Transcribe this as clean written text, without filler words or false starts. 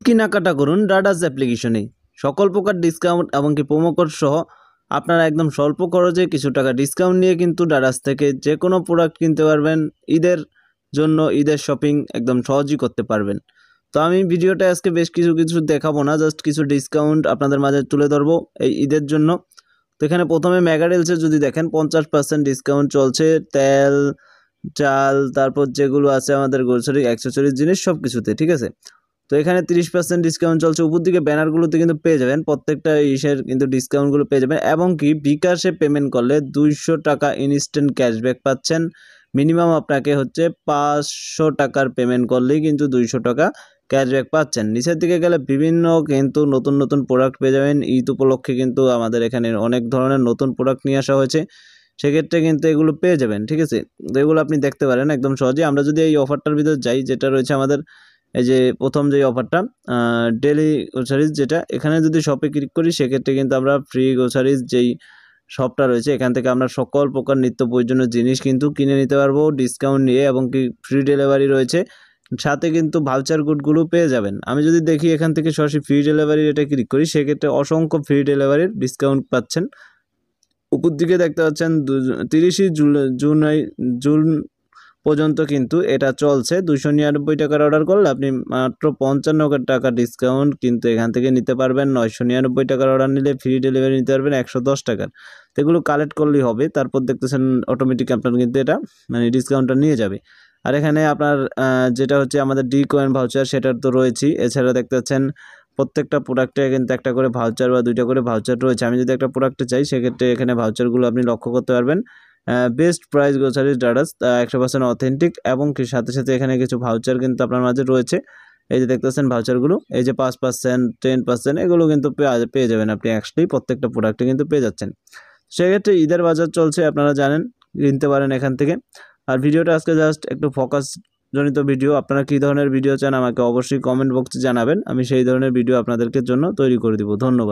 কেনাকাটা করুন ডাডাস অ্যাপ্লিকেশনে। সকল প্রকার ডিসকাউন্ট এমনকি প্রোমো কোড সহ আপনারা একদম স্বল্প খরচে কিছু টাকা ডিসকাউন্ট নিয়ে কিন্তু ডাডাস থেকে যে কোনো প্রোডাক্ট কিনতে পারবেন। ঈদের জন্য ঈদের শপিং একদম সহজেই করতে পারবেন। তো আমি ভিডিওটা আজকে বেশ কিছু দেখাবো না, জাস্ট কিছু ডিসকাউন্ট আপনাদের মাঝে তুলে ধরবো এই ঈদের জন্য। তো এখানে প্রথমে মেগা ডিলসে যদি দেখেন 50% ডিসকাউন্ট চলছে, তেল, চাল, তারপর যেগুলো আছে আমাদের গ্রোসারি অ্যাক্সেসরিজ জিনিস সব কিছুতে, ঠিক আছে। তো এখানে 30% ডিসকাউন্ট চলছে। উপর দিকে ব্যানারগুলোতে কিন্তু পেয়ে যাবেন প্রত্যেকটা ইসের কিন্তু ডিসকাউন্টগুলো পেয়ে যাবেন, এবং কি বিকাশে পেমেন্ট করলে 200 টাকা ইনস্ট্যান্ট ক্যাশব্যাক পাচ্ছেন। মিনিমাম আপনাকে হচ্ছে 500 টাকার পেমেন্ট করলেই কিন্তু 200 টাকা ক্যাশব্যাক পাচ্ছেন। নিচের দিকে গেলে বিভিন্ন কিন্তু নতুন প্রোডাক্ট পেয়ে যাবেন। ঈদ উপলক্ষে কিন্তু আমাদের এখানে অনেক ধরনের নতুন প্রোডাক্ট নিয়ে আসা হয়েছে, সেক্ষেত্রে কিন্তু এগুলো পেয়ে যাবেন, ঠিক আছে। তো এগুলো আপনি দেখতে পারেন একদম সহজে। আমরা যদি এই অফারটার ভিতরে যাই, যেটা রয়েছে আমাদের এই যে প্রথম যে অফারটা ডেলি গ্রোসারিজ, যেটা এখানে যদি শপে ক্লিক করি সেক্ষেত্রে কিন্তু আমরা ফ্রি গ্রোসারিজ যেই শপটা রয়েছে এখান থেকে আমরা সকল প্রকার নিত্য প্রয়োজনীয় জিনিস কিন্তু কিনে নিতে পারবো ডিসকাউন্ট নিয়ে, এবং কি ফ্রি ডেলিভারি রয়েছে, সাথে কিন্তু ভাউচার কোডগুলো পেয়ে যাবেন। আমি যদি দেখি এখান থেকে সরাসরি ফ্রি ডেলিভারি এটা ক্লিক করি, সেক্ষেত্রে অসংখ্য ফ্রি ডেলিভারির ডিসকাউন্ট পাচ্ছেন। উপর দিকে দেখতে পাচ্ছেন 30 জুন পর্যন্ত কিন্তু এটা চলছে। 299 টাকার অর্ডার করলে আপনি মাত্র 55 টাকা ডিসকাউন্ট কিন্তু এখান থেকে নিতে পারবেন। 999 টাকার অর্ডার নিলে ফ্রি ডেলিভারি নিতে পারবেন 110 টাকার। তো এগুলো কালেক্ট করলেই হবে, তারপর দেখতেছেন অটোমেটিক আপনার কিন্তু এটা মানে ডিসকাউন্টটা নিয়ে যাবে। আর এখানে আপনার যেটা হচ্ছে আমাদের ডি কয়েন ভাউচার সেটার তো রয়েছেই। এছাড়া দেখতে পাচ্ছেন প্রত্যেকটা প্রোডাক্টে কিন্তু একটা করে ভাউচার বা 2টা করে ভাউচার রয়েছে। আমি যদি একটা প্রোডাক্টে চাই সেক্ষেত্রে এখানে ভাউচারগুলো আপনি লক্ষ্য করতে পারবেন। বেস্ট প্রাইস গ্রোসারিজ ডাডাস 100% অথেন্টিক, এবং কি সাথে এখানে কিছু ভাউচার কিন্তু আপনার মাঝে রয়েছে। এই যে দেখতেছেন ভাউচারগুলো, এই যে 5%, 10% এগুলো কিন্তু পেয়ে যাবেন আপনি অ্যাকচুয়ালি প্রত্যেকটা প্রোডাক্টে কিন্তু পেয়ে যাচ্ছেন। সেক্ষেত্রে ঈদের বাজার চলছে, আপনারা জানেন, কিনতে পারেন এখান থেকে। আর ভিডিওটা আজকে জাস্ট একটু ফোকাস জনিত ভিডিও। আপনারা কী ধরনের ভিডিও চান আমাকে অবশ্যই কমেন্ট বক্সে জানাবেন, আমি সেই ধরনের ভিডিও আপনাদেরকে জন্য তৈরি করে দিব। ধন্যবাদ।